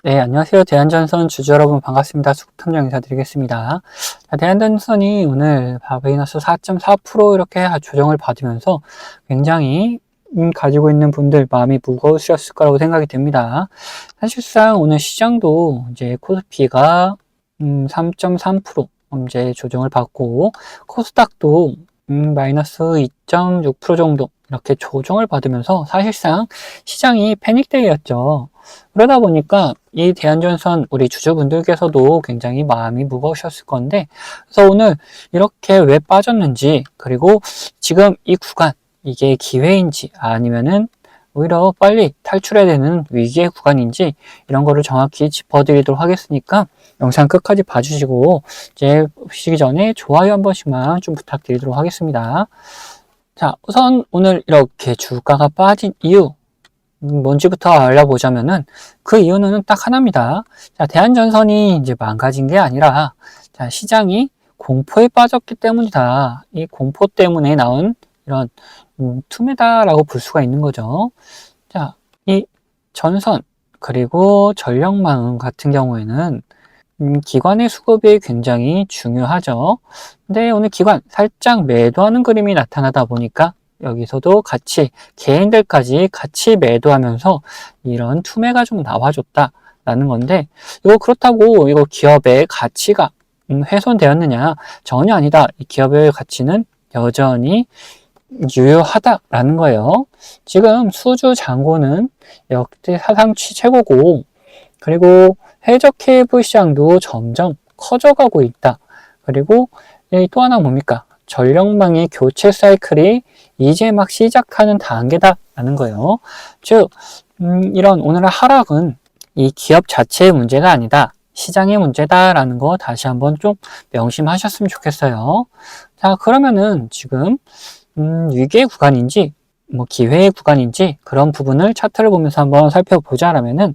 네, 안녕하세요. 대한전선 주주 여러분 반갑습니다. 수급탐정 인사드리겠습니다. 자, 대한전선이 오늘 마이너스 4.4% 이렇게 조정을 받으면서 굉장히 가지고 있는 분들 마음이 무거우셨을 거라고 생각이 됩니다. 사실상 오늘 시장도 이제 코스피가 3.3% 이제 조정을 받고 코스닥도 마이너스 2.6% 정도 이렇게 조정을 받으면서 사실상 시장이 패닉데이였죠. 그러다 보니까 이 대한전선 우리 주주분들께서도 굉장히 마음이 무거우셨을 건데, 그래서 오늘 이렇게 왜 빠졌는지, 그리고 지금 이 구간 이게 기회인지 아니면은 오히려 빨리 탈출해야 되는 위기의 구간인지 이런 거를 정확히 짚어드리도록 하겠으니까 영상 끝까지 봐주시고 이제 보시기 전에 좋아요 한 번씩만 좀 부탁드리도록 하겠습니다. 자, 우선 오늘 이렇게 주가가 빠진 이유 뭔지부터 알아보자면은 그 이유는 딱 하나입니다. 자, 대한전선이 이제 망가진 게 아니라 자, 시장이 공포에 빠졌기 때문이다. 이 공포 때문에 나온 이런 투매다라고 볼 수가 있는 거죠. 자, 이 전선 그리고 전력망 같은 경우에는 기관의 수급이 굉장히 중요하죠. 근데 오늘 기관 살짝 매도하는 그림이 나타나다 보니까 여기서도 같이 개인들까지 같이 매도하면서 이런 투매가 좀 나와줬다라는 건데, 이거 그렇다고 이거 기업의 가치가 훼손되었느냐? 전혀 아니다. 이 기업의 가치는 여전히 유효하다라는 거예요. 지금 수주 잔고는 역대 사상 최고고, 그리고 해적 케이블 시장도 점점 커져가고 있다. 그리고 또 하나 뭡니까? 전력망의 교체 사이클이 이제 막 시작하는 단계다라는 거예요. 즉, 이런 오늘의 하락은 이 기업 자체의 문제가 아니다. 시장의 문제다라는 거 다시 한번 좀 명심하셨으면 좋겠어요. 자, 그러면은 지금 위기의 구간인지 뭐 기회의 구간인지 그런 부분을 차트를 보면서 한번 살펴보자라면은,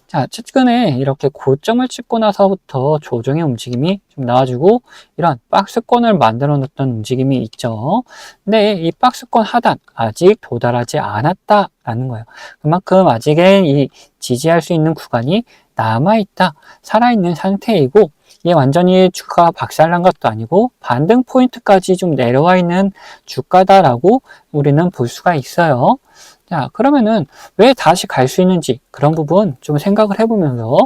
자, 최근에 이렇게 고점을 찍고 나서부터 조정의 움직임이 좀 나와주고 이런 박스권을 만들어 놓던 움직임이 있죠. 근데 이 박스권 하단 아직 도달하지 않았다라는 거예요. 그만큼 아직은 이 지지할 수 있는 구간이 남아있다, 살아있는 상태이고, 이게 완전히 주가가 박살난 것도 아니고 반등 포인트까지 좀 내려와 있는 주가다라고 우리는 볼 수가 있어요. 자, 그러면은 왜 다시 갈 수 있는지 그런 부분 좀 생각을 해보면서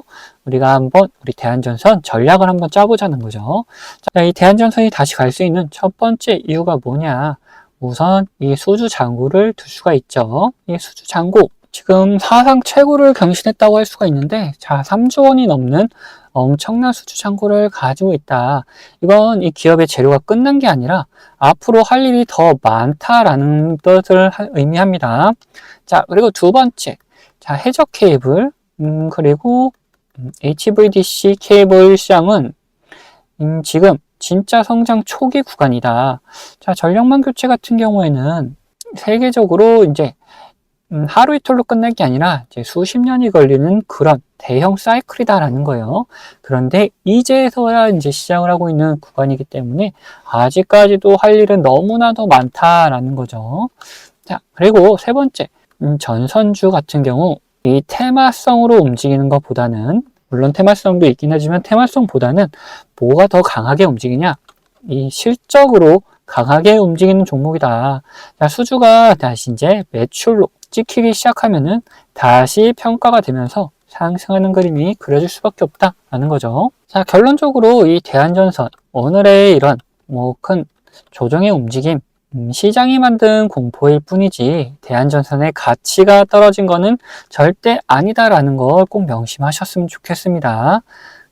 우리가 한번 우리 대한전선 전략을 한번 짜보자는 거죠. 자, 이 대한전선이 다시 갈 수 있는 첫 번째 이유가 뭐냐? 우선 이 수주 잔고를 둘 수가 있죠. 이 수주 잔고 지금 사상 최고를 경신했다고 할 수가 있는데, 자, 3조 원이 넘는 엄청난 수주 잔고를 가지고 있다. 이건 이 기업의 재료가 끝난 게 아니라 앞으로 할 일이 더 많다라는 뜻을 의미합니다. 자, 그리고 두 번째, 자, 해적 케이블, 그리고 HVDC 케이블 시장은 지금 진짜 성장 초기 구간이다. 자, 전력망 교체 같은 경우에는 세계적으로 이제 하루 이틀로 끝날 게 아니라 이제 수십 년이 걸리는 그런 대형 사이클이다라는 거예요. 그런데 이제서야 이제 시작을 하고 있는 구간이기 때문에 아직까지도 할 일은 너무나도 많다라는 거죠. 자, 그리고 세 번째, 전선주 같은 경우 이 테마성으로 움직이는 것보다는, 물론 테마성도 있긴 하지만 테마성보다는 뭐가 더 강하게 움직이냐? 이 실적으로 강하게 움직이는 종목이다. 자, 수주가 다시 이제 매출로 찍히기 시작하면은 다시 평가가 되면서 상승하는 그림이 그려질 수밖에 없다라는 거죠. 자, 결론적으로 이 대한전선 오늘의 이런 뭐 큰 조정의 움직임, 시장이 만든 공포일 뿐이지 대한전선의 가치가 떨어진 거는 절대 아니다라는 걸 꼭 명심하셨으면 좋겠습니다.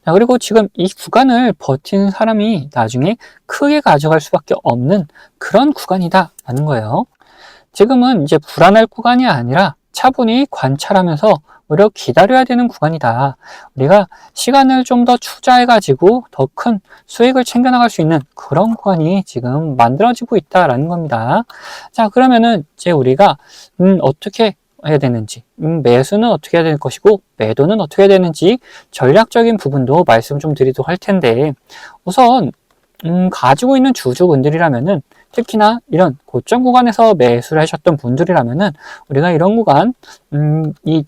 자, 그리고 지금 이 구간을 버티는 사람이 나중에 크게 가져갈 수밖에 없는 그런 구간이다라는 거예요. 지금은 이제 불안할 구간이 아니라 차분히 관찰하면서 오히려 기다려야 되는 구간이다. 우리가 시간을 좀 더 투자해가지고 더 큰 수익을 챙겨나갈 수 있는 그런 구간이 지금 만들어지고 있다라는 겁니다. 자, 그러면은 이제 우리가 어떻게 해야 되는지, 매수는 어떻게 해야 될 것이고 매도는 어떻게 해야 되는지 전략적인 부분도 말씀 좀 드리도록 할 텐데, 우선 가지고 있는 주주분들이라면은, 특히나 이런 고점 구간에서 매수를 하셨던 분들이라면은 우리가 이런 구간, 이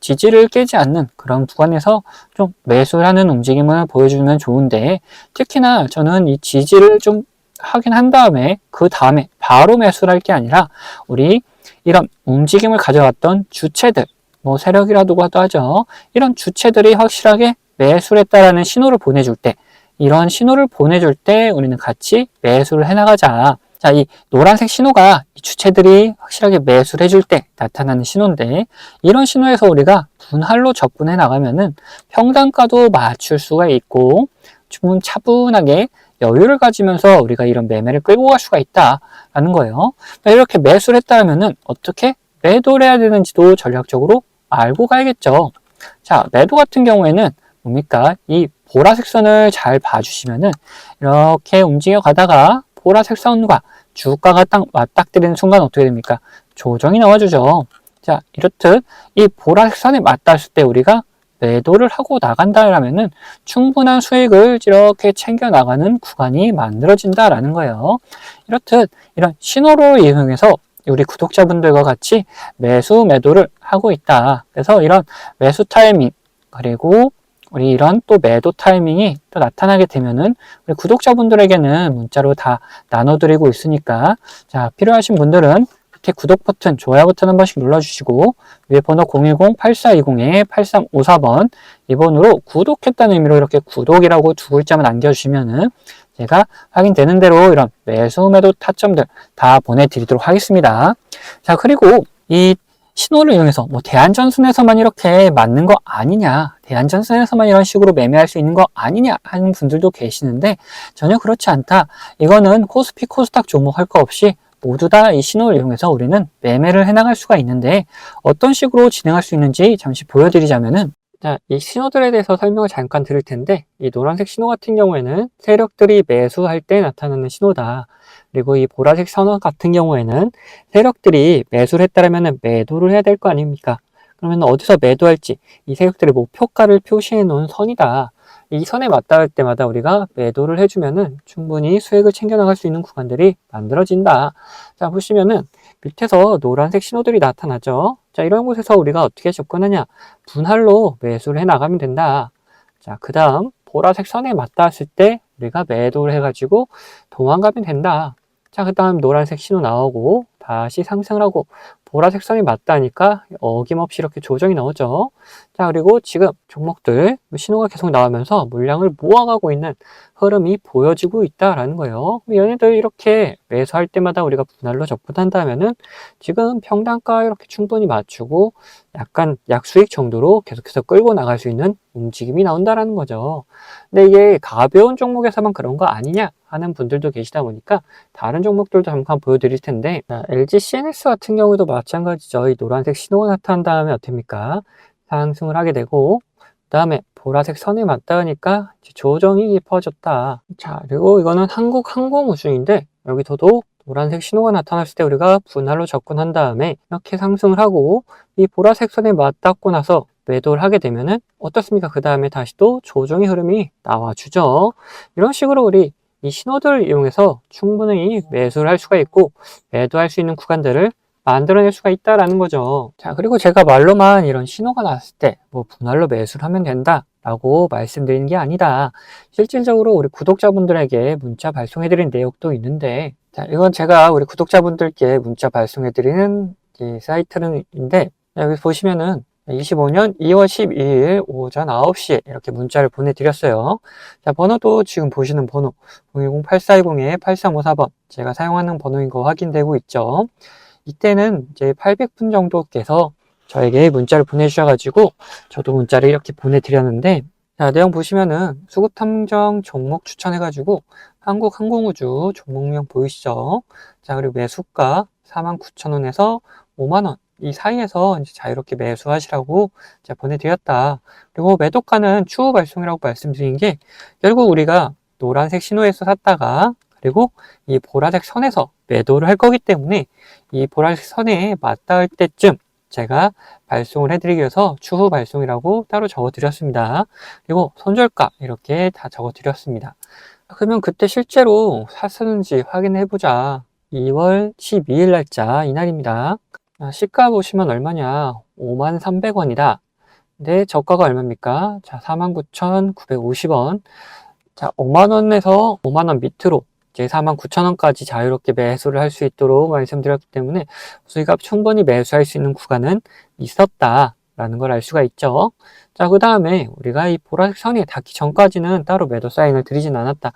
지지를 깨지 않는 그런 구간에서 좀 매수를 하는 움직임을 보여주면 좋은데, 특히나 저는 이 지지를 좀 하긴 한 다음에 그 다음에 바로 매수를 할 게 아니라 우리 이런 움직임을 가져왔던 주체들, 뭐 세력이라고도 하죠. 이런 주체들이 확실하게 매수를 했다라는 신호를 보내줄 때, 이런 신호를 보내줄 때 우리는 같이 매수를 해나가자. 자, 이 노란색 신호가 이 주체들이 확실하게 매수를 해줄 때 나타나는 신호인데, 이런 신호에서 우리가 분할로 접근해 나가면은 평단가도 맞출 수가 있고 좀 차분하게 여유를 가지면서 우리가 이런 매매를 끌고 갈 수가 있다라는 거예요. 이렇게 매수를 했다면은 어떻게 매도를 해야 되는지도 전략적으로 알고 가야겠죠. 자, 매도 같은 경우에는 뭡니까? 이 보라색 선을 잘 봐주시면은 이렇게 움직여 가다가 보라색 선과 주가가 딱 맞닥뜨리는 순간 어떻게 됩니까? 조정이 나와주죠. 자, 이렇듯 이 보라색 선에 맞닿았을 때 우리가 매도를 하고 나간다라면은 충분한 수익을 이렇게 챙겨 나가는 구간이 만들어진다라는 거예요. 이렇듯 이런 신호를 이용해서 우리 구독자분들과 같이 매수 매도를 하고 있다. 그래서 이런 매수 타이밍 그리고 우리 이런 또 매도 타이밍이 또 나타나게 되면은 우리 구독자분들에게는 문자로 다 나눠드리고 있으니까, 자, 필요하신 분들은 밑에 구독 버튼, 좋아요 버튼 한 번씩 눌러주시고 위에 번호 010-8420-8354번 이 번호로 구독했다는 의미로 이렇게 구독이라고 두 글자만 남겨주시면은 제가 확인되는 대로 이런 매수 매도 타점들 다 보내드리도록 하겠습니다. 자, 그리고 이 신호를 이용해서 뭐 대한전선에서만 이렇게 맞는 거 아니냐, 대한전선에서만 이런 식으로 매매할 수 있는 거 아니냐 하는 분들도 계시는데, 전혀 그렇지 않다. 이거는 코스피 코스닥 종목 할 거 없이 모두 다 이 신호를 이용해서 우리는 매매를 해나갈 수가 있는데, 어떤 식으로 진행할 수 있는지 잠시 보여드리자면은, 자, 이 신호들에 대해서 설명을 잠깐 드릴 텐데, 이 노란색 신호 같은 경우에는 세력들이 매수할 때 나타나는 신호다. 그리고 이 보라색 선호 같은 경우에는 세력들이 매수를 했다면 매도를 해야 될 거 아닙니까? 그러면 어디서 매도할지 이 세력들의 목표가를 표시해 놓은 선이다. 이 선에 맞닿을 때마다 우리가 매도를 해주면은 충분히 수익을 챙겨나갈 수 있는 구간들이 만들어진다. 자, 보시면은 밑에서 노란색 신호들이 나타나죠. 자, 이런 곳에서 우리가 어떻게 접근하냐? 분할로 매수를 해 나가면 된다. 자, 그 다음 보라색 선에 맞닿았을 때 우리가 매도를 해가지고 도망가면 된다. 자, 그 다음 노란색 신호 나오고 다시 상승을 하고 보라색 선이 맞다니까 어김없이 이렇게 조정이 나오죠. 자, 그리고 지금 종목들 신호가 계속 나오면서 물량을 모아가고 있는 흐름이 보여지고 있다라는 거예요. 얘네들 이렇게 매수할 때마다 우리가 분할로 접근한다면은 지금 평단가 이렇게 충분히 맞추고 약간 약수익 정도로 계속해서 끌고 나갈 수 있는 움직임이 나온다라는 거죠. 근데 이게 가벼운 종목에서만 그런 거 아니냐 하는 분들도 계시다 보니까 다른 종목들도 잠깐 보여드릴 텐데, 자, LG CNS 같은 경우도 마찬가지죠. 이 노란색 신호가 나타난 다음에 어떻습니까? 상승을 하게 되고 그 다음에 보라색 선에 맞닿으니까 조정이 깊어졌다. 자, 그리고 이거는 한국항공우주인데 여기서도 노란색 신호가 나타났을 때 우리가 분할로 접근한 다음에 이렇게 상승을 하고 이 보라색 선에 맞닿고 나서 매도를 하게 되면은 어떻습니까? 그 다음에 다시 또 조정의 흐름이 나와주죠. 이런 식으로 우리 이 신호들을 이용해서 충분히 매수를 할 수가 있고 매도할 수 있는 구간들을 만들어낼 수가 있다라는 거죠. 자, 그리고 제가 말로만 이런 신호가 났을 때 뭐 분할로 매수를 하면 된다 라고 말씀드리는 게 아니다. 실질적으로 우리 구독자분들에게 문자 발송해드린 내용도 있는데, 자, 이건 제가 우리 구독자분들께 문자 발송해드리는 이 사이트인데, 여기 보시면은 25년 2월 12일 오전 9시에 이렇게 문자를 보내드렸어요. 자, 번호도 지금 보시는 번호 010-8420-8354번 제가 사용하는 번호인 거 확인되고 있죠. 이때는 이제 800분 정도께서 저에게 문자를 보내주셔가지고 저도 문자를 이렇게 보내드렸는데, 자, 내용 보시면은 수급탐정 종목 추천해가지고 한국항공우주 종목명 보이시죠? 자, 그리고 매수가 49,000원에서 5만원 이 사이에서 이제 자유롭게 매수하시라고 제가 보내드렸다. 그리고 매도가는 추후 발송이라고 말씀드린 게, 결국 우리가 노란색 신호에서 샀다가 그리고 이 보라색 선에서 매도를 할 거기 때문에 이 보라색 선에 맞닿을 때쯤 제가 발송을 해드리기 위해서 추후 발송이라고 따로 적어드렸습니다. 그리고 손절가 이렇게 다 적어드렸습니다. 그러면 그때 실제로 샀었는지 확인해보자. 2월 12일 날짜 이날입니다. 시가 보시면 얼마냐? 53,300원이다. 근데 저가가 얼마입니까? 자, 49,950원. 자, 5만원에서 5만원 밑으로 이제 49,000원까지 자유롭게 매수를 할 수 있도록 말씀드렸기 때문에 수익가 충분히 매수할 수 있는 구간은 있었다라는 걸 알 수가 있죠. 자, 그 다음에 우리가 이 보라색 선이 닿기 전까지는 따로 매도 사인을 드리진 않았다.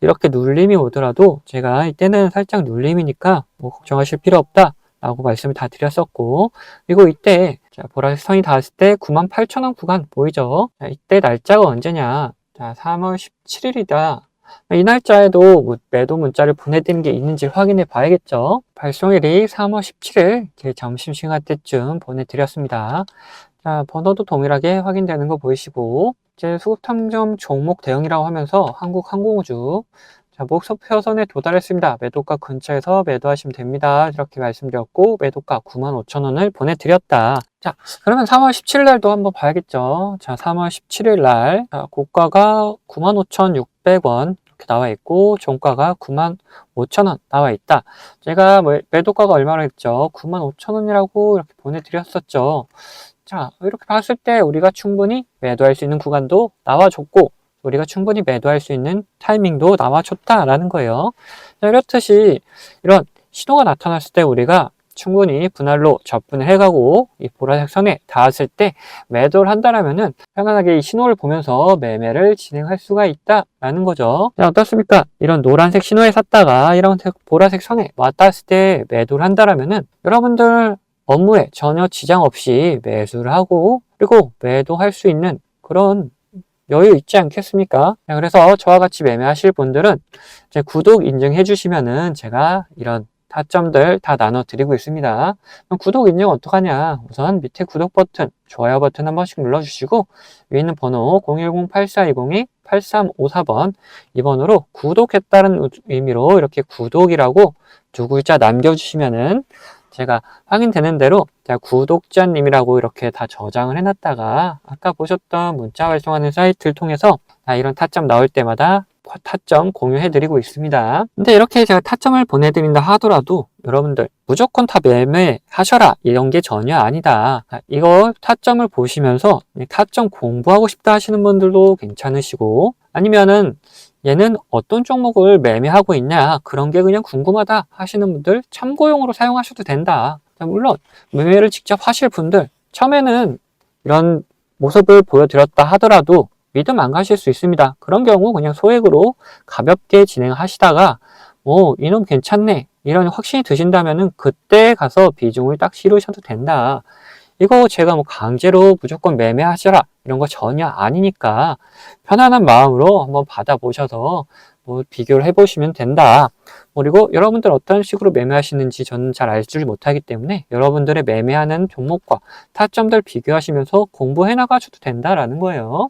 이렇게 눌림이 오더라도 제가 이때는 살짝 눌림이니까 뭐 걱정하실 필요 없다 라고 말씀을 다 드렸었고, 그리고 이때 자, 보라색 선이 닿았을 때 98,000원 구간 보이죠? 자, 이때 날짜가 언제냐? 자, 3월 17일이다. 이 날짜에도 매도 문자를 보내드린 게 있는지 확인해 봐야겠죠. 발송일이 3월 17일 점심시간 때쯤 보내드렸습니다. 자, 번호도 동일하게 확인되는 거 보이시고, 이제 수급탐정 종목 대응이라고 하면서 한국항공우주, 자, 목표선에 도달했습니다. 매도가 근처에서 매도하시면 됩니다. 이렇게 말씀드렸고, 매도가 95,000원을 보내드렸다. 자, 그러면 3월 17일 날도 한번 봐야겠죠. 자, 3월 17일 날, 자, 고가가 95,600원 이렇게 나와 있고, 종가가 95,000원 나와 있다. 제가 매도가가 얼마나 했죠? 95,000원이라고 이렇게 보내드렸었죠. 자, 이렇게 봤을 때 우리가 충분히 매도할 수 있는 구간도 나와줬고, 우리가 충분히 매도할 수 있는 타이밍도 나와줬다라는 거예요. 자, 이렇듯이 이런 신호가 나타났을 때 우리가 충분히 분할로 접근을 해가고 이 보라색 선에 닿았을 때 매도를 한다라면은 편안하게 이 신호를 보면서 매매를 진행할 수가 있다라는 거죠. 자, 어떻습니까? 이런 노란색 신호에 샀다가 이런 보라색 선에 왔다했을 때 매도를 한다라면은 여러분들 업무에 전혀 지장 없이 매수를 하고 그리고 매도할 수 있는 그런 여유 있지 않겠습니까? 그래서 저와 같이 매매하실 분들은 이제 구독 인증해 주시면은 제가 이런 타점들 다 나눠 드리고 있습니다. 그럼 구독 인증 어떡하냐? 우선 밑에 구독 버튼, 좋아요 버튼 한 번씩 눌러 주시고 위에 있는 번호 010-8420-8354번 이 번호로 구독했다는 의미로 이렇게 구독이라고 두 글자 남겨 주시면은 제가 확인되는 대로 구독자님이라고 이렇게 다 저장을 해놨다가 아까 보셨던 문자 발송하는 사이트를 통해서 이런 타점 나올 때마다 타점 공유해드리고 있습니다. 근데 이렇게 제가 타점을 보내드린다 하더라도 여러분들 무조건 다 매매하셔라 이런 게 전혀 아니다. 이거 타점을 보시면서 타점 공부하고 싶다 하시는 분들도 괜찮으시고 아니면은 얘는 어떤 종목을 매매하고 있냐 그런 게 그냥 궁금하다 하시는 분들 참고용으로 사용하셔도 된다. 물론 매매를 직접 하실 분들 처음에는 이런 모습을 보여드렸다 하더라도 믿음 안 가실 수 있습니다. 그런 경우 그냥 소액으로 가볍게 진행하시다가 이놈 괜찮네 이런 확신이 드신다면은 그때 가서 비중을 딱 실으셔도 된다. 이거 제가 강제로 무조건 매매하셔라 이런 거 전혀 아니니까 편안한 마음으로 한번 받아보셔서 비교를 해보시면 된다. 그리고 여러분들 어떤 식으로 매매하시는지 저는 잘 알지 못하기 때문에 여러분들의 매매하는 종목과 타점들 비교하시면서 공부해 나가셔도 된다라는 거예요.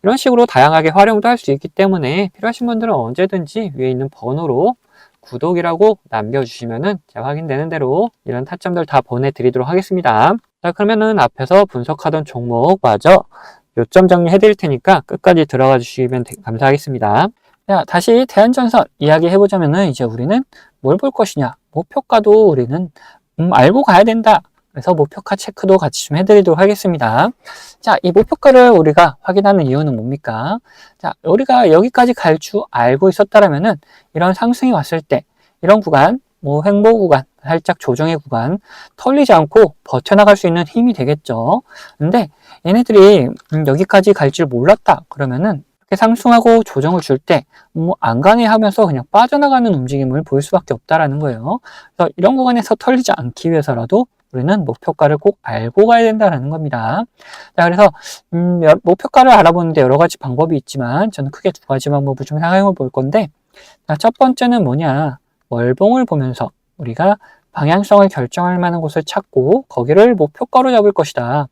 이런 식으로 다양하게 활용도 할 수 있기 때문에 필요하신 분들은 언제든지 위에 있는 번호로 구독이라고 남겨주시면은 제가 확인되는 대로 이런 타점들 다 보내드리도록 하겠습니다. 자, 그러면은 앞에서 분석하던 종목마저 요점 정리해 드릴 테니까 끝까지 들어가 주시면 감사하겠습니다. 자, 다시 대한전선 이야기 해보자면은 이제 우리는 뭘 볼 것이냐. 목표가도 우리는 알고 가야 된다. 그래서 목표가 체크도 같이 좀 해드리도록 하겠습니다. 자, 이 목표가를 우리가 확인하는 이유는 뭡니까? 자, 우리가 여기까지 갈 줄 알고 있었다라면은 이런 상승이 왔을 때 이런 구간, 횡보 구간, 살짝 조정의 구간 털리지 않고 버텨나갈 수 있는 힘이 되겠죠. 근데 얘네들이 여기까지 갈 줄 몰랐다 그러면은 이렇게 상승하고 조정을 줄 때 안간해 하면서 그냥 빠져나가는 움직임을 보일 수밖에 없다라는 거예요. 그래서 이런 구간에서 털리지 않기 위해서라도 우리는 목표가를 꼭 알고 가야 된다는 겁니다. 자, 그래서 목표가를 알아보는데 여러 가지 방법이 있지만 저는 크게 두 가지 방법을 좀 사용해 볼 건데, 자, 첫 번째는 뭐냐, 월봉을 보면서 우리가 방향성을 결정할 만한 곳을 찾고 거기를 목표가로 잡을 것이다.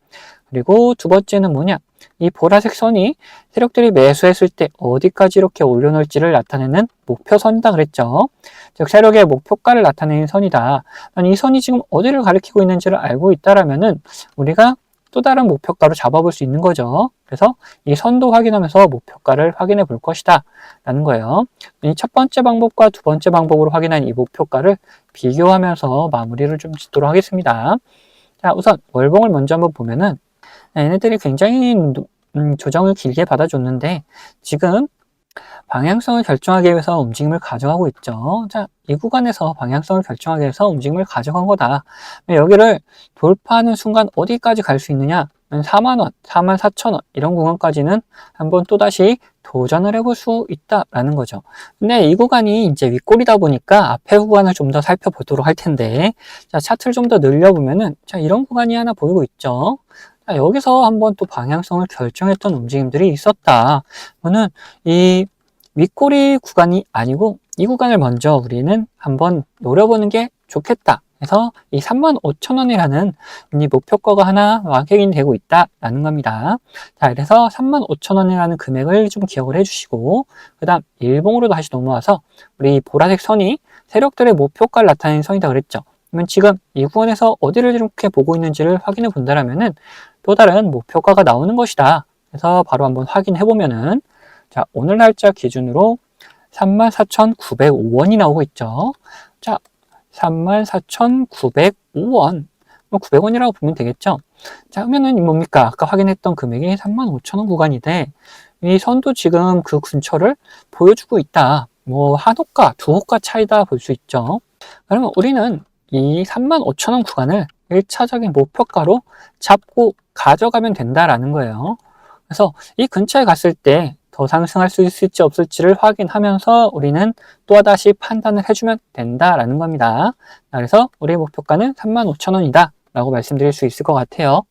그리고 두 번째는 뭐냐, 이 보라색 선이 세력들이 매수했을 때 어디까지 이렇게 올려놓을지를 나타내는 목표선이다 그랬죠. 즉 세력의 목표가를 나타내는 선이다. 이 선이 지금 어디를 가리키고 있는지를 알고 있다라면은 우리가 또 다른 목표가로 잡아볼 수 있는 거죠. 그래서 이 선도 확인하면서 목표가를 확인해 볼 것이다 라는 거예요. 이 첫 번째 방법과 두 번째 방법으로 확인한 이 목표가를 비교하면서 마무리를 좀 짓도록 하겠습니다. 자, 우선 월봉을 먼저 한번 보면은 얘네들이 굉장히 조정을 길게 받아줬는데 지금 방향성을 결정하기 위해서 움직임을 가져가고 있죠. 자, 이 구간에서 방향성을 결정하기 위해서 움직임을 가져간 거다. 여기를 돌파하는 순간 어디까지 갈 수 있느냐? 4만원, 44,000원 이런 구간까지는 한번 또다시 도전을 해볼 수 있다라는 거죠. 근데 이 구간이 이제 윗골이다 보니까 앞에 구간을 좀 더 살펴보도록 할 텐데, 자, 차트를 좀 더 늘려보면은, 자, 이런 구간이 하나 보이고 있죠. 자, 여기서 한번 또 방향성을 결정했던 움직임들이 있었다. 저는 이 윗꼬리 구간이 아니고 이 구간을 먼저 우리는 한번 노려보는 게 좋겠다. 그래서 이 35,000원이라는 이 목표가가 하나 확인이 되고 있다라는 겁니다. 자, 그래서 35,000원이라는 금액을 좀 기억을 해주시고, 그 다음 일봉으로 다시 넘어와서 우리 보라색 선이 세력들의 목표가를 나타내는 선이다 그랬죠. 그러면 지금 이 구간에서 어디를 이렇게 보고 있는지를 확인해 본다면은 또 다른 목표가가 나오는 것이다. 그래서 바로 한번 확인해 보면은, 자, 오늘 날짜 기준으로 34,905원이 나오고 있죠. 자, 34,905원. 900원이라고 보면 되겠죠. 자, 그러면은 뭡니까? 아까 확인했던 금액이 35,000원 구간인데, 이 선도 지금 그 근처를 보여주고 있다. 뭐, 한 호가, 두 호가 차이다 볼 수 있죠. 그러면 우리는 이 35,000원 구간을 1차적인 목표가로 잡고 가져가면 된다라는 거예요. 그래서 이 근처에 갔을 때 더 상승할 수 있을지 없을지를 확인하면서 우리는 또다시 판단을 해주면 된다라는 겁니다. 그래서 우리의 목표가는 35,000원이다 라고 말씀드릴 수 있을 것 같아요.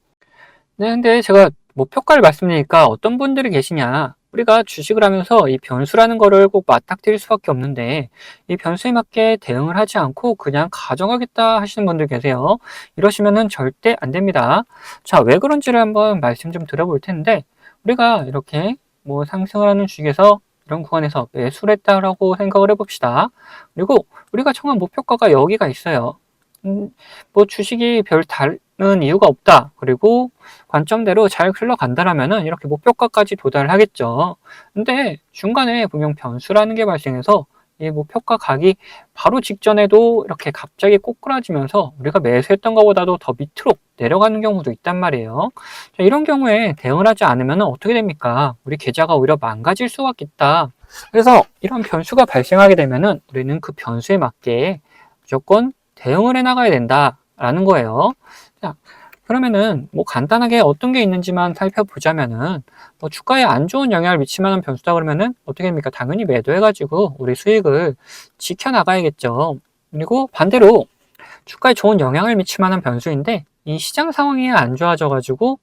네, 근데 제가 목표가를 말씀드리니까 어떤 분들이 계시냐, 우리가 주식을 하면서 이 변수라는 거를 꼭 맞닥뜨릴 수밖에 없는데 이 변수에 맞게 대응을 하지 않고 그냥 가져가겠다 하시는 분들 계세요. 이러시면은 절대 안 됩니다. 자, 왜 그런지를 한번 말씀 좀 드려볼 텐데, 우리가 이렇게 뭐 상승을 하는 주식에서 이런 구간에서 매수를 했다라고 생각을 해봅시다. 그리고 우리가 정한 목표가가 여기가 있어요. 뭐 주식이 별 다른 이유가 없다. 그리고 관점대로 잘 흘러간다라면은 이렇게 목표가까지 도달을 하겠죠. 근데 중간에 분명 변수라는 게 발생해서 이 목표가 가기 바로 직전에도 이렇게 갑자기 꼬꾸라지면서 우리가 매수했던 것보다도 더 밑으로 내려가는 경우도 있단 말이에요. 자, 이런 경우에 대응을 하지 않으면 어떻게 됩니까? 우리 계좌가 오히려 망가질 수밖에 있다. 그래서 이런 변수가 발생하게 되면은 우리는 그 변수에 맞게 무조건 대응을 해 나가야 된다라는 거예요. 자, 그러면은 뭐 간단하게 어떤 게 있는지만 살펴보자면은, 뭐 주가에 안 좋은 영향을 미칠 만한 변수다 그러면은 어떻게 됩니까? 당연히 매도해가지고 우리 수익을 지켜나가야겠죠. 그리고 반대로 주가에 좋은 영향을 미칠 만한 변수인데 이 시장 상황이 안 좋아져가지고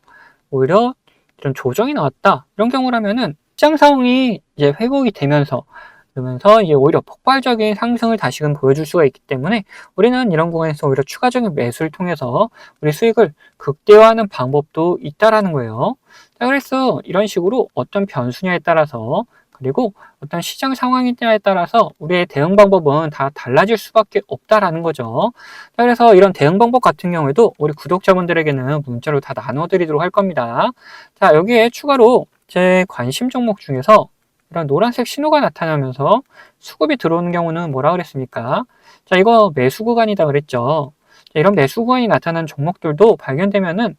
오히려 이런 조정이 나왔다, 이런 경우라면은 시장 상황이 이제 회복이 되면서 그러면서 이제 오히려 폭발적인 상승을 다시금 보여줄 수가 있기 때문에 우리는 이런 구간에서 오히려 추가적인 매수를 통해서 우리 수익을 극대화하는 방법도 있다라는 거예요. 자, 그래서 이런 식으로 어떤 변수냐에 따라서, 그리고 어떤 시장 상황이냐에 따라서 우리의 대응 방법은 다 달라질 수밖에 없다라는 거죠. 자, 그래서 이런 대응 방법 같은 경우에도 우리 구독자분들에게는 문자로 다 나눠드리도록 할 겁니다. 자, 여기에 추가로 제 관심 종목 중에서 이런 노란색 신호가 나타나면서 수급이 들어오는 경우는 뭐라 그랬습니까? 자, 이거 매수 구간이다 그랬죠. 자, 이런 매수 구간이 나타난 종목들도 발견되면은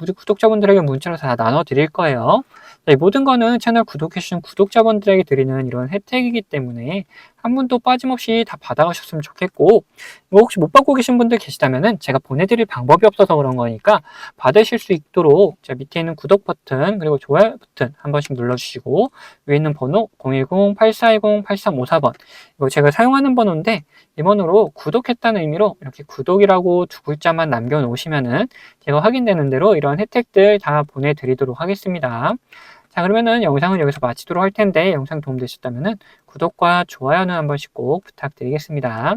우리 구독자분들에게 문자로 다 나눠 드릴 거예요. 자, 이 모든 거는 채널 구독해주신 구독자분들에게 드리는 이런 혜택이기 때문에 한 분도 빠짐없이 다 받아가셨으면 좋겠고, 이거 혹시 못 받고 계신 분들 계시다면은 제가 보내드릴 방법이 없어서 그런 거니까 받으실 수 있도록 자, 밑에 있는 구독 버튼 그리고 좋아요 버튼 한 번씩 눌러주시고, 위에 있는 번호 010-8420-8354번, 이거 제가 사용하는 번호인데 이 번호로 구독했다는 의미로 이렇게 구독이라고 두 글자만 남겨놓으시면은 제가 확인되는 대로 이런 혜택들 다 보내드리도록 하겠습니다. 자, 그러면은 영상은 여기서 마치도록 할 텐데 영상 도움되셨다면은 구독과 좋아요는 한 번씩 꼭 부탁드리겠습니다.